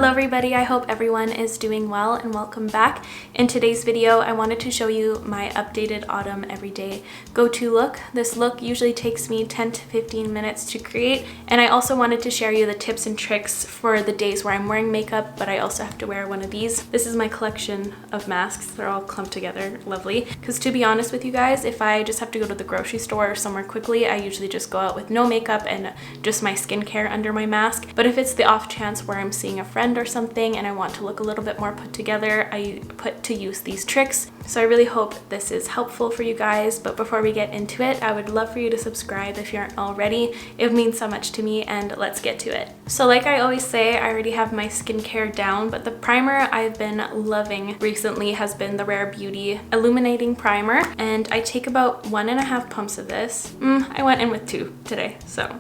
Hello everybody, I hope everyone is doing well and welcome back. In today's video, I wanted to show you my updated autumn everyday go-to look. This look usually takes me 10 to 15 minutes to create, and I also wanted to share you the tips and tricks for the days where I'm wearing makeup, but I also have to wear one of these. This is my collection of masks. They're all clumped together, lovely. Because to be honest with you guys, if I just have to go to the grocery store or somewhere quickly, I usually just go out with no makeup and just my skincare under my mask. But if it's the off chance where I'm seeing a friend or something and I want to look a little bit more put together, I put to use these tricks. So I really hope this is helpful for you guys. But before we get into it, I would love for you to subscribe if you aren't already. It means so much to me, and let's get to it. So like I always say, I already have my skincare down, but the primer I've been loving recently has been the Rare Beauty Illuminating Primer, and I take about 1.5 pumps of this. I went in with 2 today, so.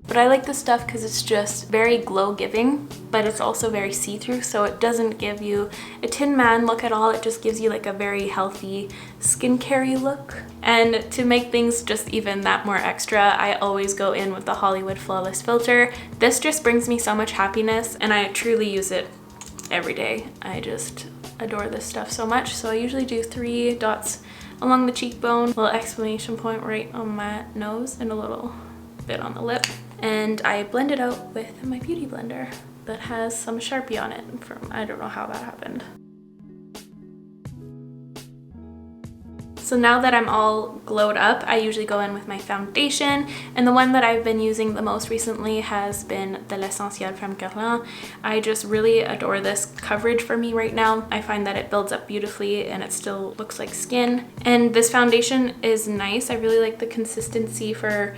But I like this stuff because it's just very glow giving, but it's also very see-through, so it doesn't give you a Tin Man look at all. It just gives you like a very healthy skincare-y look. And to make things just even that more extra, I always go in with the Hollywood Flawless Filter. This just brings me so much happiness, and I truly use it every day. I just adore this stuff so much. So I usually do 3 dots along the cheekbone, a little exclamation point right on my nose, and a little bit on the lip. And I blend it out with my beauty blender that has some Sharpie on it from, I don't know how that happened. So now that I'm all glowed up, I usually go in with my foundation, and the one that I've been using the most recently has been the L'Essentiel from Guerlain. I just really adore this coverage for me right now. I find that it builds up beautifully and it still looks like skin. And this foundation is nice. I really like the consistency for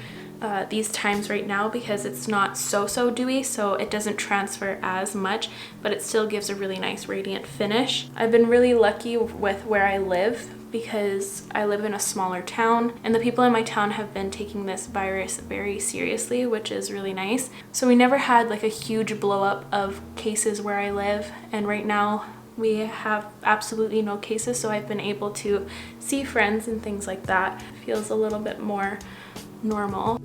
these times right now because it's not so dewy, so it doesn't transfer as much, but it still gives a really nice radiant finish. I've been really lucky with where I live because I live in a smaller town, and the people in my town have been taking this virus very seriously, which is really nice. So we never had like a huge blow up of cases where I live, and right now we have absolutely no cases, so I've been able to see friends and things like that. It feels a little bit more normal.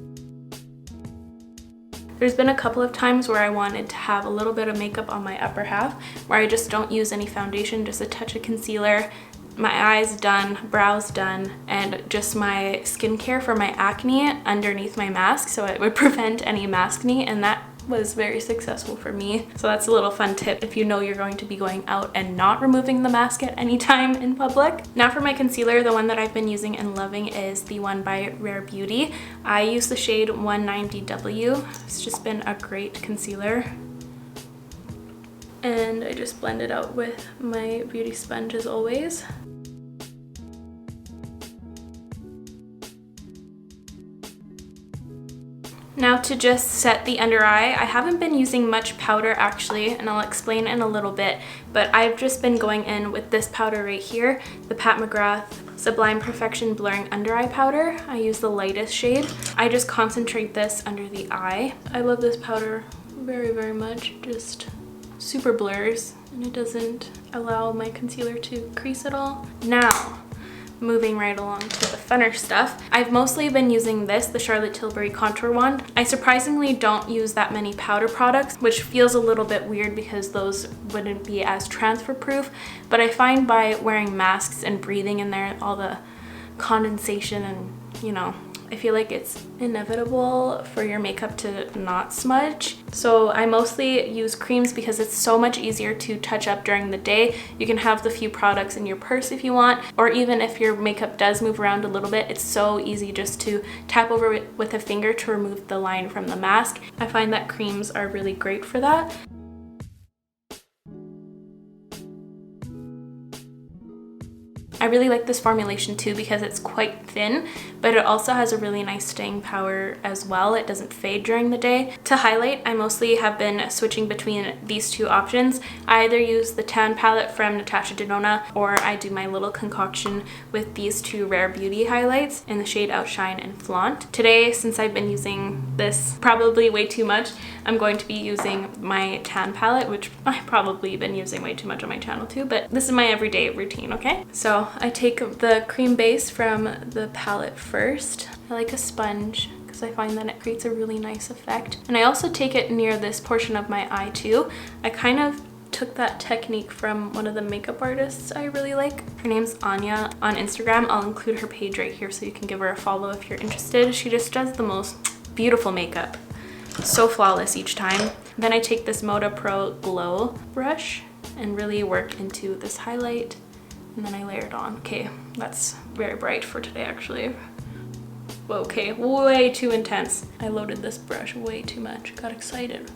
There's been a couple of times where I wanted to have a little bit of makeup on my upper half, where I just don't use any foundation, just a touch of concealer, my eyes done, brows done, and just my skincare for my acne underneath my mask, so it would prevent any maskne, and that was very successful for me. So that's a little fun tip if you know you're going to be going out and not removing the mask at any time in public. Now for my concealer, the one that I've been using and loving is the one by Rare Beauty. I use the shade 190W. It's just been a great concealer. And I just blend it out with my beauty sponge as always. Now to just set the under eye, I haven't been using much powder actually, and I'll explain in a little bit, but I've just been going in with this powder right here, the Pat McGrath Sublime Perfection Blurring Under Eye Powder. I use the lightest shade. I just concentrate this under the eye. I love this powder very much. Just super blurs, and it doesn't allow my concealer to crease at all. Now, moving right along to the funner stuff. I've mostly been using this, the Charlotte Tilbury Contour Wand. I surprisingly don't use that many powder products, which feels a little bit weird because those wouldn't be as transfer proof, but I find by wearing masks and breathing in there, all the condensation and, you know, I feel like it's inevitable for your makeup to not smudge. So I mostly use creams because it's so much easier to touch up during the day. You can have the few products in your purse if you want, or even if your makeup does move around a little bit, it's so easy just to tap over it with a finger to remove the line from the mask. I find that creams are really great for that. I really like this formulation too because it's quite thin, but it also has a really nice staying power as well. It doesn't fade during the day. To highlight, I mostly have been switching between these 2 options. I either use the tan palette from Natasha Denona, or I do my little concoction with these 2 Rare Beauty highlights in the shade Outshine and Flaunt. Today, since I've been using this probably way too much, I'm going to be using my tan palette, which I've probably been using way too much on my channel too, but this is my everyday routine, okay? So I take the cream base from the palette first. I like a sponge because because I find that it creates a really nice effect. And I also take it near this portion of my eye too. I kind of took that technique from one of the makeup artists I really like. Her name's Anya on Instagram. I'll include her page right here so you can give her a follow if you're interested. She just does the most beautiful makeup. So flawless each time. Then I take this Moda Pro Glow brush and really work into this highlight, and then I layer it on. Okay, that's very bright for today actually. Okay, way too intense. I loaded this brush way too much, got excited.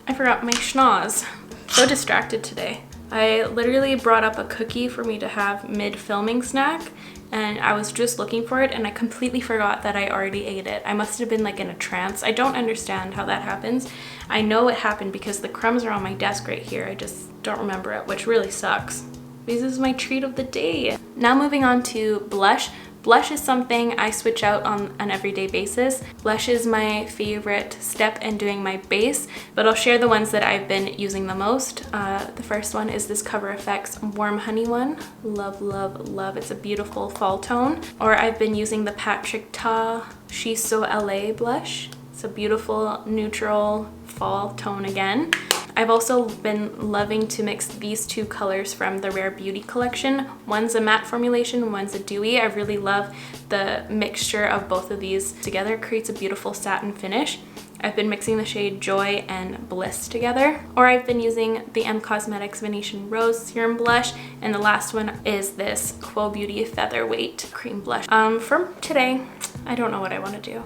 I forgot my schnoz. So distracted today. I literally brought up a cookie for me to have mid-filming snack, and I was just looking for it and I completely forgot that I already ate it. I must have been like in a trance. I don't understand how that happens. I know it happened because the crumbs are on my desk right here. I just don't remember it, which really sucks. This is my treat of the day. Now moving on to blush. Blush is something I switch out on an everyday basis. Blush is my favorite step in doing my base, but I'll share the ones that I've been using the most. The first one is this Cover FX Warm Honey one. Love, love, love. It's a beautiful fall tone. Or I've been using the Patrick Ta She's So LA blush. It's a beautiful neutral fall tone again. I've also been loving to mix these two colors from the Rare Beauty collection. One's a matte formulation, one's a dewy. I really love the mixture of both of these together. It creates a beautiful satin finish. I've been mixing the shade Joy and Bliss together. Or I've been using the M Cosmetics Venetian Rose Serum Blush. And the last one is this Quo Beauty Featherweight Cream Blush. For today, I don't know what I want to do.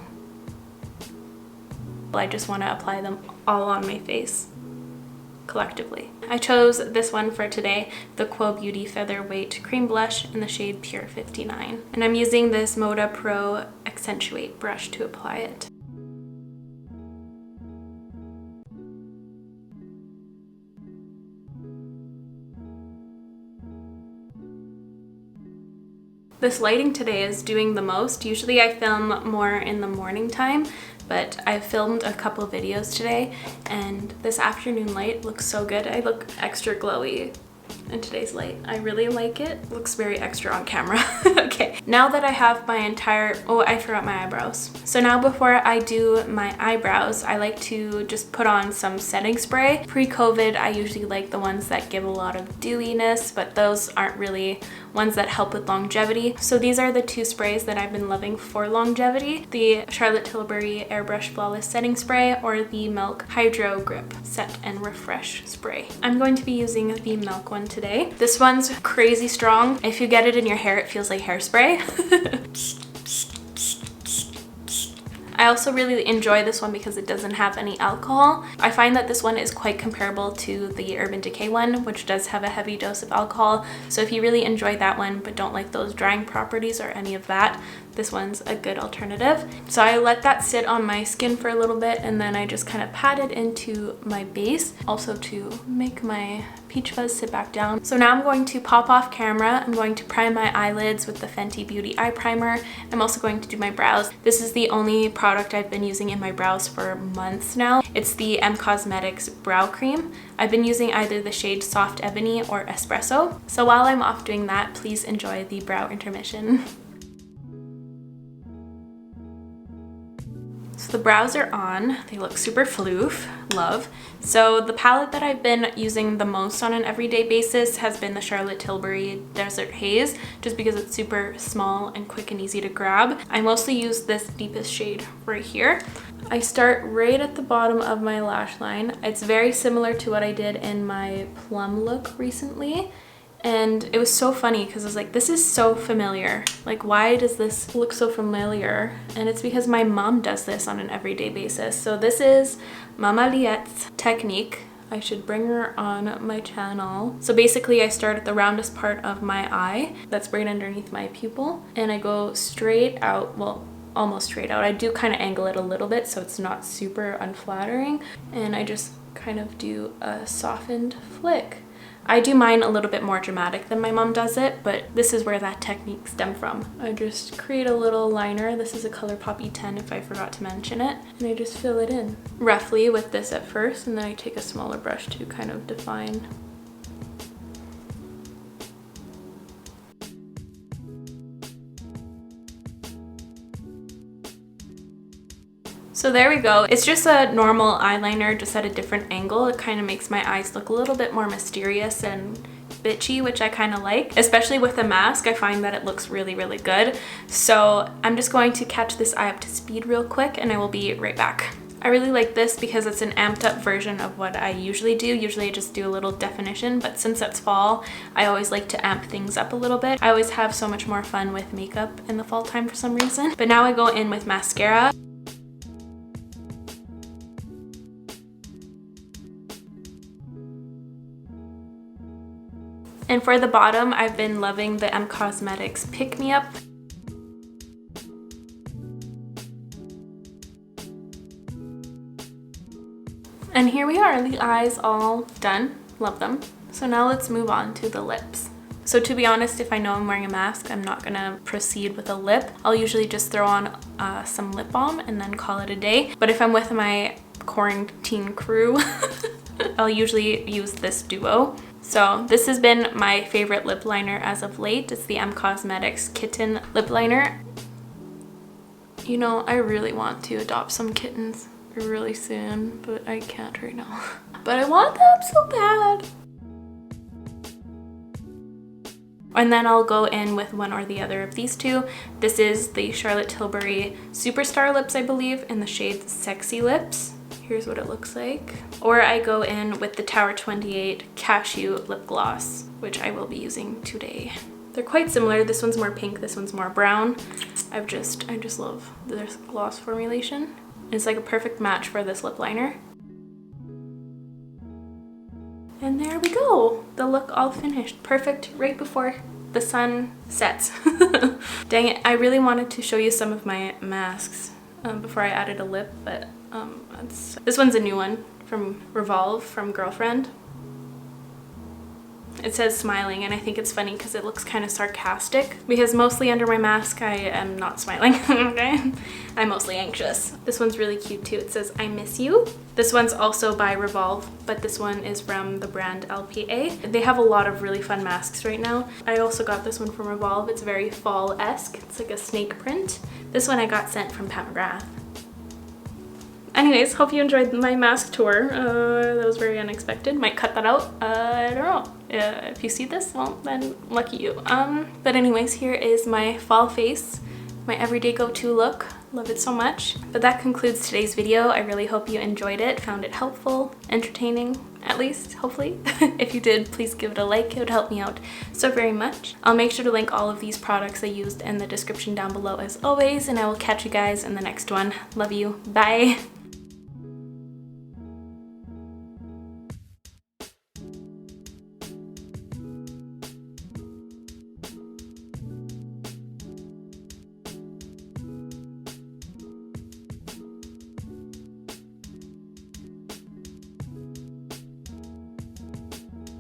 I just want to apply them all on my face collectively. I chose this one for today, the Quo Beauty Featherweight Cream Blush in the shade Pure 59. And I'm using this Moda Pro Accentuate brush to apply it. This lighting today is doing the most. Usually I film more in the morning time, but I filmed a couple videos today and this afternoon light looks so good. I look extra glowy in today's light. I really like it. Looks very extra on camera. Okay, now that I have my entire, oh, I forgot my eyebrows. So now before I do my eyebrows, I like to just put on some setting spray. Pre-COVID, I usually like the ones that give a lot of dewiness, but those aren't really ones that help with longevity. So these are the two sprays that I've been loving for longevity. The Charlotte Tilbury Airbrush Flawless Setting Spray or the Milk Hydro Grip Set and Refresh Spray. I'm going to be using the Milk one today. This one's crazy strong. If you get it in your hair, it feels like hairspray. I also really enjoy this one because it doesn't have any alcohol. I find that this one is quite comparable to the Urban Decay one, which does have a heavy dose of alcohol. So if you really enjoy that one but don't like those drying properties or any of that, this one's a good alternative. So I let that sit on my skin for a little bit and then I just kind of pat it into my base, also to make my peach fuzz sit back down. So now I'm going to pop off camera. I'm going to prime my eyelids with the Fenty Beauty Eye Primer. I'm also going to do my brows. This is the only product I've been using in my brows for months now. It's the M Cosmetics Brow Cream. I've been using either the shade Soft Ebony or Espresso. So while I'm off doing that, please enjoy the brow intermission. So the brows are on. They look super floof. Love. So the palette that I've been using the most on an everyday basis has been the Charlotte Tilbury Desert Haze, just because it's super small and quick and easy to grab. I mostly use this deepest shade right here. I start right at the bottom of my lash line. It's very similar to what I did in my plum look recently. And it was so funny because I was like, this is so familiar. Like, why does this look so familiar? And it's because my mom does this on an everyday basis. So this is Mama Liette's technique. I should bring her on my channel. So basically I start at the roundest part of my eye. That's right underneath my pupil. And I go straight out, well, almost straight out. I do kind of angle it a little bit so it's not super unflattering. And I just kind of do a softened flick. I do mine a little bit more dramatic than my mom does it, but this is where that technique stemmed from. I just create a little liner. This is a ColourPop E10 if I forgot to mention it. And I just fill it in roughly with this at first, and then I take a smaller brush to kind of define. So there we go. It's just a normal eyeliner, just at a different angle. It kind of makes my eyes look a little bit more mysterious and bitchy, which I kind of like. Especially with the mask, I find that it looks really, really good. So I'm just going to catch this eye up to speed real quick and I will be right back. I really like this because it's an amped up version of what I usually do. Usually I just do a little definition, but since it's fall, I always like to amp things up a little bit. I always have so much more fun with makeup in the fall time for some reason. But now I go in with mascara. And for the bottom, I've been loving the Cosmetics Pick Me Up. And here we are, the eyes all done. Love them. So now let's move on to the lips. So to be honest, if I know I'm wearing a mask, I'm not gonna proceed with a lip. I'll usually just throw on some lip balm and then call it a day. But if I'm with my quarantine crew, I'll usually use this duo. So this has been my favorite lip liner as of late. It's the Cosmetics Kitten Lip Liner. You know, I really want to adopt some kittens really soon, but I can't right now. But I want them so bad. And then I'll go in with one or the other of these two. This is the Charlotte Tilbury Superstar Lips, I believe, in the shade Sexy Lips. Here's what it looks like. Or I go in with the Tower 28 Cashew Lip Gloss, which I will be using today. They're quite similar. This one's more pink, this one's more brown. I just love this gloss formulation. It's like a perfect match for this lip liner. And there we go. The look all finished. Perfect right before the sun sets. Dang it, I really wanted to show you some of my masks before I added a lip, but this one's a new one from Revolve, from Girlfriend. It says smiling, and I think it's funny because it looks kind of sarcastic, because mostly under my mask I am not smiling. Okay, I'm mostly anxious. This one's really cute too. It says I miss you. This one's also by Revolve, but this one is from the brand LPA. They have a lot of really fun masks right now. I also got this one from Revolve. It's very fall-esque. It's like a snake print. This one I got sent from Pat McGrath. Anyways, hope you enjoyed my mask tour. That was very unexpected. Might cut that out. I don't know. If you see this, well, then lucky you. But anyways, here is my fall face, my everyday go-to look. Love it so much. But that concludes today's video. I really hope you enjoyed it, found it helpful, entertaining, at least, hopefully. If you did, please give it a like. It would help me out so very much. I'll make sure to link all of these products I used in the description down below as always, and I will catch you guys in the next one. Love you. Bye.